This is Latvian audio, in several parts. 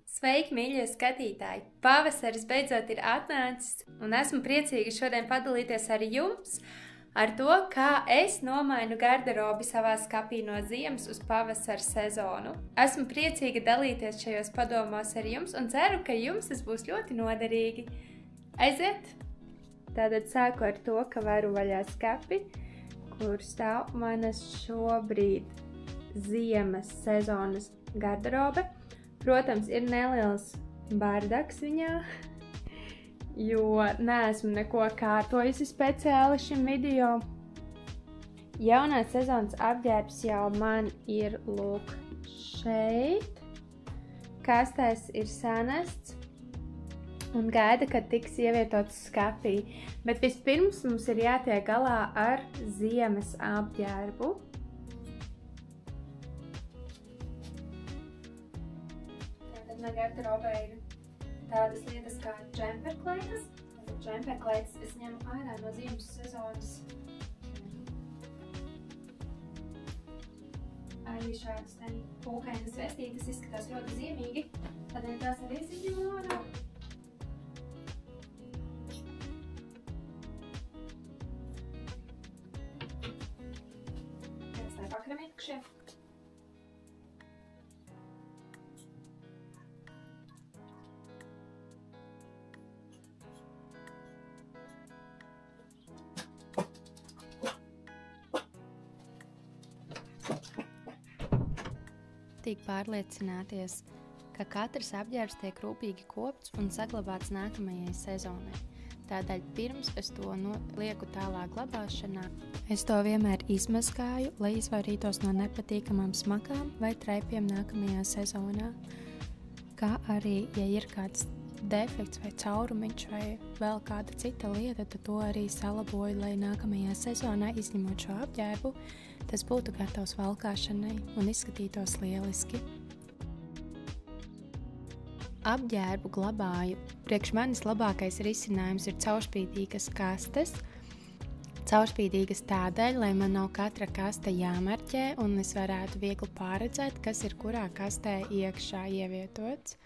Sveiki, mīļie skatītāji! Pavasaris beidzot ir atnācis, un esmu priecīga šodien padalīties ar jums ar to, kā es nomainu garderobi savā skapī no ziemas uz pavasara sezonu. Esmu priecīga dalīties šajos padomos ar jums un ceru, ka jums tas būs ļoti noderīgi. Aiziet! Tātad sāku ar to, ka varu vaļā skapi, kur stāv manas šobrīd ziemas sezonas garderobe. Protams, ir neliels bardaks viņā, jo neesmu neko kārtojusi speciāli šim video. Jaunās sezonas apģērbs jau man ir lūk šeit. Kastēs ir sanests un gaida, kad tiks ievietots skapī. Bet vispirms mums ir jātiek galā ar ziemas apģērbu. No garderobē ir tādas lietas kā džemperkleitas. Džemperkleitas es ņemu ārā no ziemas sezonas. Arī šādas pūkainas vestītes izskatās ļoti ziemīgi. Tādēļ tās arī es izņemu ārā. Pēc pakramītukšiem. Pārliecināties, ka katrs apģērbs tiek rūpīgi kopts un saglabāts nākamajai sezonai. Tādēļ pirms es to lieku tālāk glabāšanā, es to vienmēr izmazgāju, lai izvairītos no nepatīkamām smakām vai traipiem nākamajā sezonā. Kā arī, ja ir kāds defekts vai caurumiņš vai vēl kāda cita lieta, tad to arī salaboju, lai nākamajā sezonā, izņemot šo apģērbu, tas būtu gatavs valkāšanai un izskatītos lieliski. Apģērbu glabāju. Priekš manis labākais risinājums ir caurspīdīgas kastes. Caurspīdīgas tādēļ, lai man nav katra kaste jāmarķē un es varētu viegli pārredzēt, kas ir kurā kastē iekšā ievietots.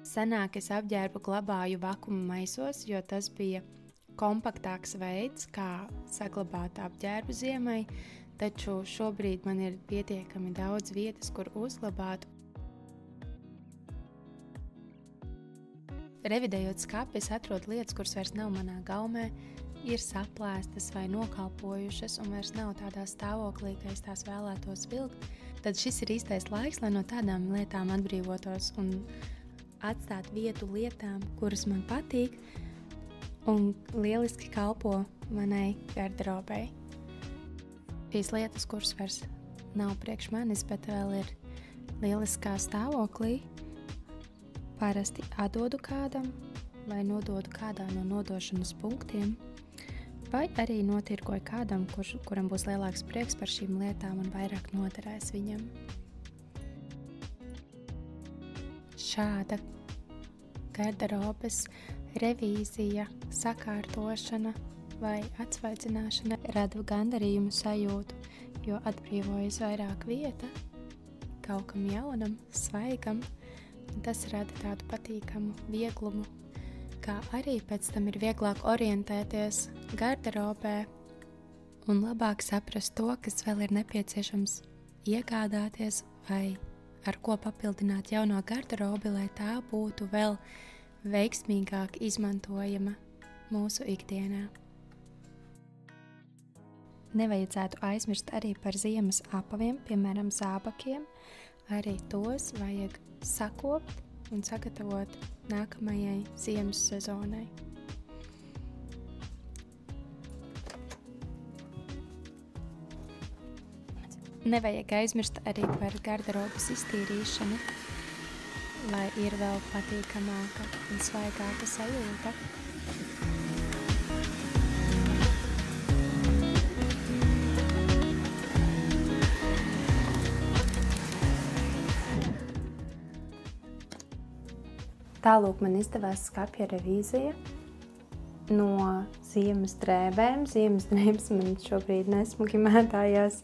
Senāk es apģērbu glabāju vakuma maisos, jo tas bija kompaktāks veids, kā saglabāt apģērbu ziemai, taču šobrīd man ir pietiekami daudz vietas, kur uzglabāt. Revidējot skapi, es atrodu lietas, kuras vairs nav manā gaumē, ir saplēstas vai nokalpojušas un vairs nav tādā stāvoklī, ka es tās vēlētos vilkt. Tad šis ir īstais laiks, lai no tādām lietām atbrīvotos un atstāt vietu lietām, kuras man patīk un lieliski kalpo manai garderobei. Šīs lietas, kuras vairs nav priekš manis, bet vēl ir lieliskā stāvoklī, parasti atdodu kādam vai nododu kādā no nodošanas punktiem, vai arī notirgoju kādam, kuram būs lielāks prieks par šīm lietām un vairāk noderēs viņam. Šāda garderobes revīzija, sakārtošana vai atsvaidzināšana rada gandarījumu sajūtu, jo atbrīvojas vairāk vieta kaut kam jaunam, svaigam, un tas rada tādu patīkamu vieglumu, kā arī pēc tam ir vieglāk orientēties garderobē un labāk saprast to, kas vēl ir nepieciešams iegādāties vai ar ko papildināt jauno garderobi, lai tā būtu vēl veiksmīgāk izmantojama mūsu ikdienā. Nevajadzētu aizmirst arī par ziemas apaviem, piemēram, zābakiem. Arī tos vajag sakopt un sagatavot nākamajai ziemas sezonai. Nevajag aizmirst arī par garderobes iztīrīšanu, lai ir vēl patīkamāka un svaigāka sajūta. Tālūk man izdevās skapja revīzija no ziemas drēbēm. Ziemas drēbes man šobrīd nesmuki mētājās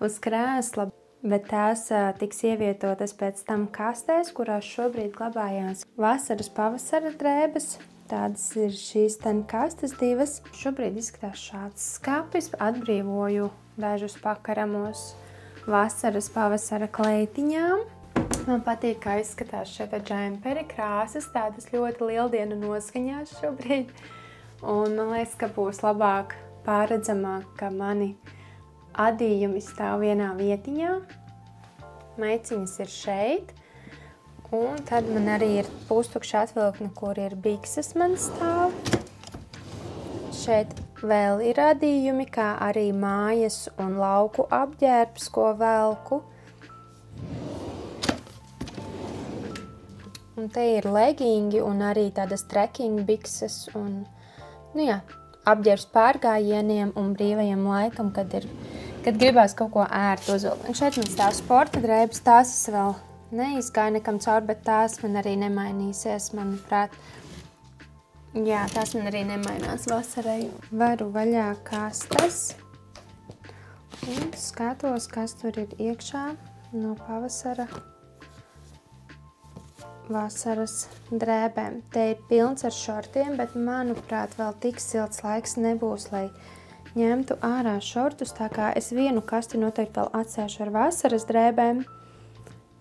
uz krēsla. bet tās tiks ievietotas pēc tam kastēs, kurās šobrīd glabājās vasaras pavasara drēbes. Tādas ir šīs kastes divas. Šobrīd izskatās šāds skapis. Atbrīvoju dažus pakaramos vasaras pavasara kleitiņām. Man patīk, kā izskatās šeit džemperi krāsas, tādas ļoti lieldienu noskaņās šobrīd. Un man liekas, ka būs labāk pārredzamāk, ka mani adījumi stāv vienā vietiņā. Maiciņas ir šeit. Un tad man arī ir pustukša atvilkne, kur ir bikses man stāv. Šeit vēl ir adījumi, kā arī mājas un lauku apģērbs, ko velku. Un te ir legingi un arī tādas trekking bikses un, apģērbs pārgājieniem un brīvajam laikam, kad gribās kaut ko ērtu uzvilkt. Un šeit man stāv sporta drēbes, tās es vēl neizgāju nekam cauri, bet tās man arī nemainīsies, manuprāt. Jā, tās man arī nemainās vasarai. Varu vaļā kastes un skatos, kas tur ir iekšā no pavasara vasaras drēbēm. Te ir pilns ar šortiem, bet manuprāt vēl tik silts laiks nebūs, lai ņemtu ārā šortus, tā kā es vienu kasti noteikti vēl atsēšu ar vasaras drēbēm,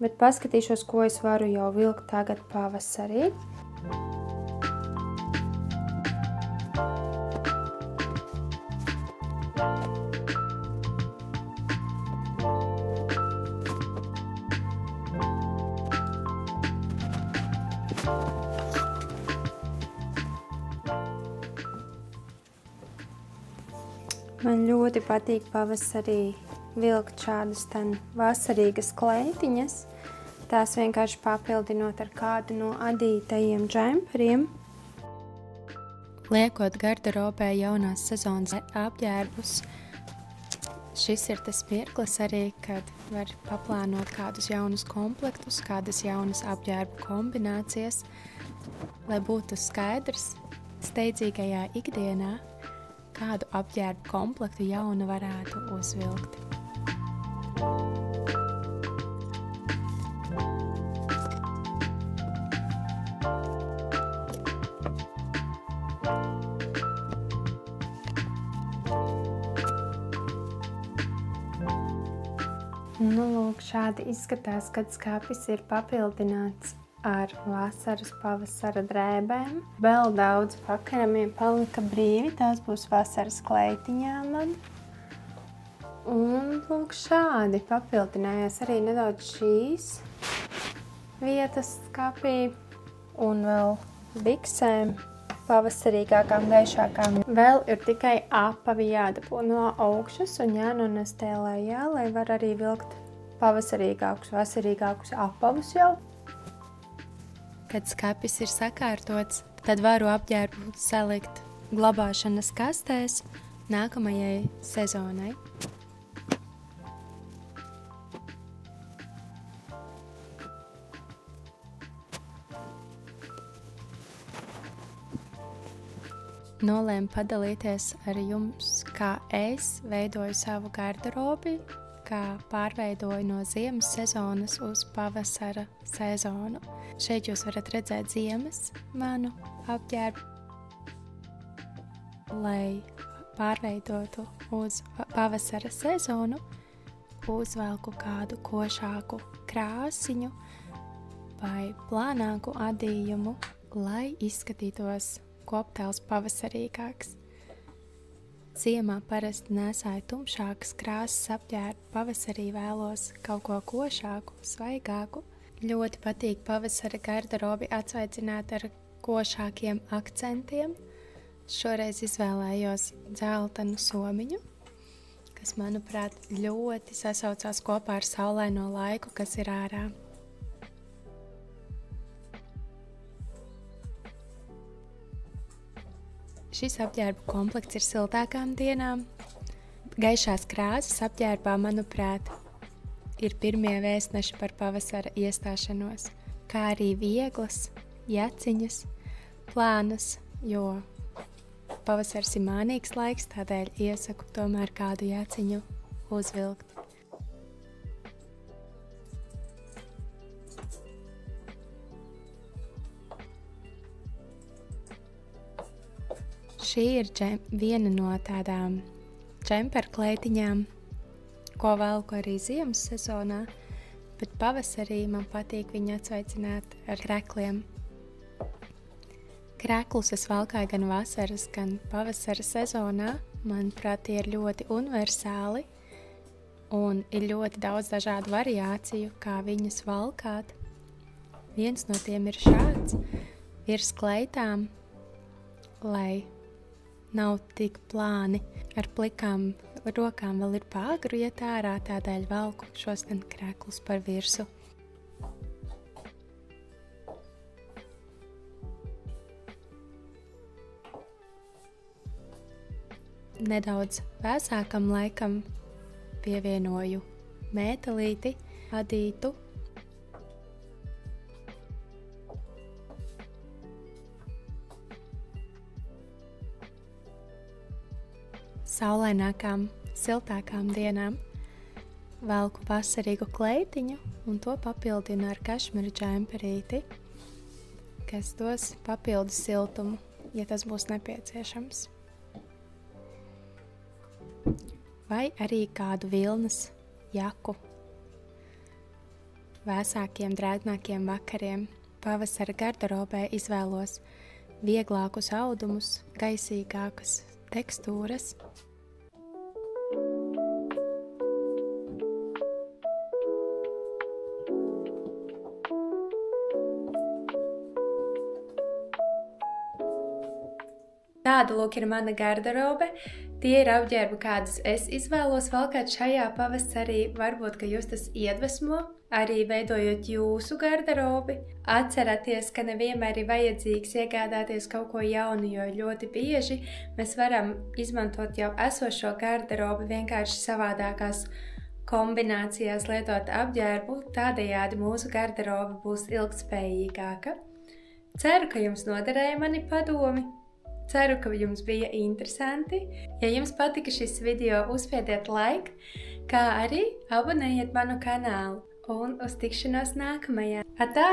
bet paskatīšos, ko es varu jau vilkt tagad pavasarī. Man ļoti patīk pavasarī vilkt šādas vasarīgas kleitiņas. Tās vienkārši papildinot ar kādu no adītajiem džemperiem. Liekot garderobē jaunās sezonas apģērbus, šis ir tas mirklis arī, kad var paplānot kādus jaunus komplektus, kādas jaunas apģērbu kombinācijas, lai būtu skaidrs steidzīgajā ikdienā, kādu apģērbu komplektu jaunu varētu uzvilkt. Lūk, šādi izskatās, kad skapis ir papildināts ar vasaras pavasara drēbēm. Vēl daudz pakaramiem palika brīvi, tās būs vasaras kleitiņām man. Un lūk, šādi papildinājās arī nedaudz šīs vietas skapī un vēl biksēm pavasarīgākām, gaišākām. Vēl ir tikai apavi jādabū no augšas un jānones te lejā, lai var arī vilkt pavasarīgākus, vasarīgākus apavus jau. Kad skapis ir sakārtots, tad varu apģērbu salikt glabāšanas kastēs nākamajai sezonai. Nolēmu padalīties ar jums, kā es veidoju savu garderobi, kā pārveidoju no ziemas sezonas uz pavasara sezonu. Šeit jūs varat redzēt ziemas manu apģērbu, lai pārveidotu uz pavasara sezonu, uzvelku kādu košāku krāsiņu vai plānāku adījumu, lai izskatītos koptēls pavasarīgāks. Ziemā parasti nesāju tumšākas krāsas apģērbu, pavasarī vēlos kaut ko košāku, svaigāku. Ļoti patīk pavasara garderobi atsvaicināt ar košākiem akcentiem. Šoreiz izvēlējos dzeltenu somiņu, kas, manuprāt, ļoti sasaucās kopā ar saulaino laiku, kas ir ārā. Šis apģērbu komplekts ir siltākām dienām. Gaišās krāsas apģērbā, manuprāt, ir pirmie vēstneši par pavasara iestāšanos, kā arī vieglas, jaciņas, plānas, jo pavasars ir mānīgs laiks, tādēļ iesaku tomēr kādu jaciņu uzvilkt. Šī ir viena no tādām džemperkleitiņām, ko velku arī ziemas sezonā, bet pavasarī man patīk viņu atsveicināt ar krekliem. Kreklus es valkāju gan vasaras, gan pavasara sezonā. Manuprāt, tie ir ļoti universāli un ir ļoti daudz dažādu variāciju, kā viņus valkāt. Viens no tiem ir šāds, virs kleitām, lai nav tik plāni. Ar plikām rokām vēl ir pāgru iet ārā, tādēļ valku šos ten kreklus par virsu. Nedaudz vēsākam laikam pievienoju mētelīti, adītu. Saulainākām, siltākām dienām velku vasarīgu kleitiņu un to papildinu ar kašmira džemperīti, kas dos papildu siltumu, ja tas būs nepieciešams. Vai arī kādu vilnas jaku. Vēsākiem, drēgnākiem vakariem pavasara garderobē izvēlos vieglākus audumus, gaisīgākas tekstūras. Tāda lūk ir mana garderobe. Tie ir apģērbi, kādus es izvēlos valkāt šajā pavasarī. Varbūt, ka jūs tas iedvesmo, arī veidojot jūsu garderobi. Atcerieties, ka nevienmēr ir vajadzīgs iegādāties kaut ko jaunu, jo ļoti bieži mēs varam izmantot jau esošo garderobi vienkārši savādākās kombinācijās lietot apģērbu. Tādējādi mūsu garderobe būs ilgtspējīgāka. Ceru, ka jums noderēja mani padomi. Ceru, ka jums bija interesanti. Ja jums patika šis video, uzspiediet like, kā arī abonējiet manu kanālu. Un uz tikšanos nākamajā. Atā!